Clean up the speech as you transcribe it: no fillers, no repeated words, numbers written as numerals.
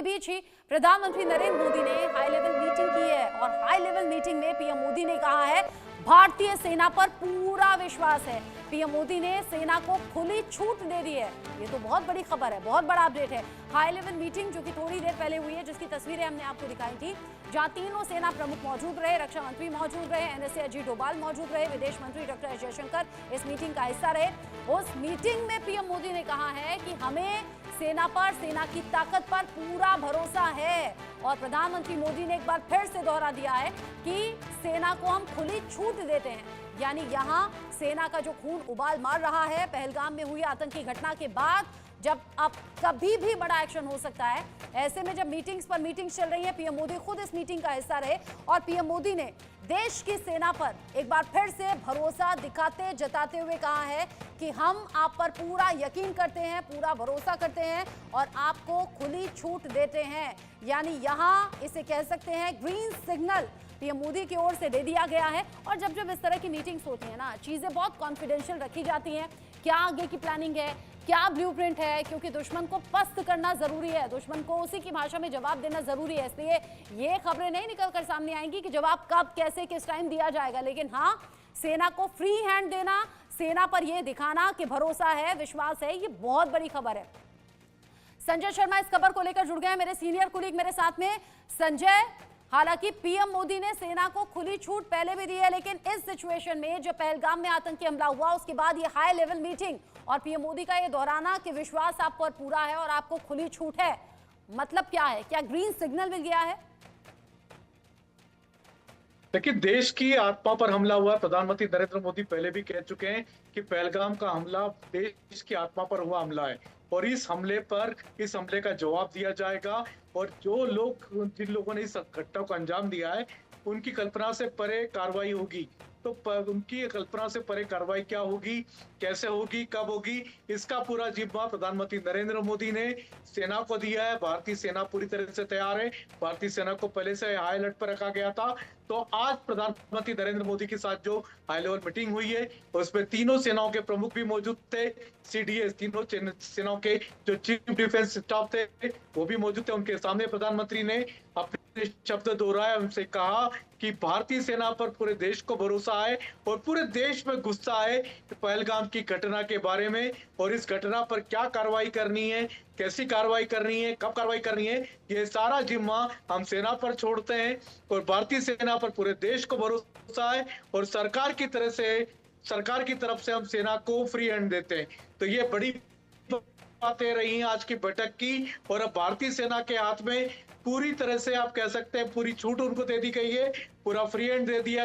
बीच ही प्रधानमंत्री नरेंद्र मोदी ने high level meeting की है और हाई लेवल मीटिंग में पीएम मोदी ने कहा है भारतीय सेना पर पूरा विश्वास है। पीएम मोदी ने सेना को खुली छूट दे दी है। ये तो बहुत बड़ी खबर है, बहुत बड़ा अपडेट है। हाई लेवल मीटिंग जो कि थोड़ी देर पहले हुई है, जिसकी तस्वीरें हमने आपको दिखाई थी, जहां तीनों सेना प्रमुख मौजूद रहे, रक्षा मंत्री मौजूद रहे, एनएसए अजीत डोभाल मौजूद रहे, विदेश मंत्री डॉक्टर एस जयशंकर इस मीटिंग का हिस्सा रहे। उस मीटिंग में पीएम मोदी ने कहा है कि हमें सेना पर, सेना की ताकत पर पूरा भरोसा है और प्रधानमंत्री मोदी ने एक बार फिर से दोहरा दिया है कि सेना को हम खुली छूट देते हैं। यानी यहां सेना का जो खून उबाल मार रहा है पहलगाम में हुई आतंकी घटना के बाद, जब अब कभी भी बड़ा एक्शन हो सकता है, ऐसे में जब मीटिंग्स पर मीटिंग्स चल रही है, पीएम मोदी खुद इस मीटिंग का हिस्सा रहे और पीएम मोदी ने देश की सेना पर एक बार फिर से भरोसा दिखाते जताते हुए कहा है कि हम आप पर पूरा यकीन करते हैं, पूरा भरोसा करते हैं और आपको खुली छूट देते हैं। यानी यहां इसे कह सकते हैं ग्रीन सिग्नल पीएम मोदी की ओर से दे दिया गया है। और जब जब इस तरह की मीटिंग्स होती है ना, चीजें बहुत कॉन्फिडेंशियल रखी जाती हैं। क्या आगे की प्लानिंग है, क्या ब्लूप्रिंट है, क्योंकि दुश्मन को पस्त करना जरूरी है, दुश्मन को उसी की भाषा में जवाब देना जरूरी है। इसलिए ये खबरें नहीं निकल कर सामने आएंगी कि जवाब कब, कैसे, किस टाइम दिया जाएगा, लेकिन हाँ, सेना को फ्री हैंड देना, सेना पर यह दिखाना कि भरोसा है, विश्वास है, ये बहुत बड़ी खबर है। संजय शर्मा इस खबर को लेकर जुड़ गए हैं, मेरे सीनियर कुलीग मेरे साथ में। संजय, हालांकि पीएम मोदी ने सेना को खुली छूट पहले भी दी है, लेकिन इस सिचुएशन में जो पहलगाम में आतंकी हमला हुआ उसके बाद ये हाई लेवल मीटिंग और पीएम मोदी का ये दोहराना कि विश्वास आप पर पूरा है और आपको खुली छूट है, मतलब क्या है? क्या ग्रीन सिग्नल मिल गया है? देखिए, देश की आत्मा पर हमला हुआ। प्रधानमंत्री नरेंद्र मोदी पहले भी कह चुके हैं कि पहलगाम का हमला देश की आत्मा पर हुआ हमला है और इस हमले का जवाब दिया जाएगा। और जो लोग, जिन लोगों ने इस घटना को अंजाम दिया है, उनकी कल्पना से परे कार्रवाई होगी। तो उनकी कल्पना से परे कार्रवाई क्या होगी, कैसे होगी, कब होगी, इसका पूरा जिम्मा प्रधानमंत्री नरेंद्र मोदी ने सेना को दिया है। भारतीय सेना पूरी तरह से तैयार है। भारतीय सेना को पहले से हाई अलर्ट पर रखा गया था। तो आज प्रधानमंत्री नरेंद्र मोदी के साथ जो हाई लेवल मीटिंग हुई है उसमें तीनों सेनाओं के प्रमुख भी मौजूद थे। सीडीएस, तीनों सेनाओं के जो चीफ डिफेंस स्टाफ थे वो भी मौजूद थे। उनके सामने प्रधानमंत्री ने अपने शब्द दोहराए, उनसे कहा कि भारतीय सेना पर पूरे देश को भरोसा है और पूरे देश में गुस्सा है पहलगाम की घटना के बारे में और इस घटना पर क्या कार्रवाई करनी है, कैसी कार्रवाई करनी है, कब कार्रवाई करनी है, ये सारा जिम्मा हम सेना पर छोड़ते हैं और भारतीय सेना पर पूरे देश को भरोसा है और सरकार की तरफ से हम सेना को फ्री हैंड देते हैं। तो ये बड़ी बातें रही हैं आज की बैठक की और अब भारतीय सेना के हाथ में पूरी तरह से आप कह सकते हैं पूरी छूट उनको दे दी गई है, पूरा फ्री हैंड दे दिया गया।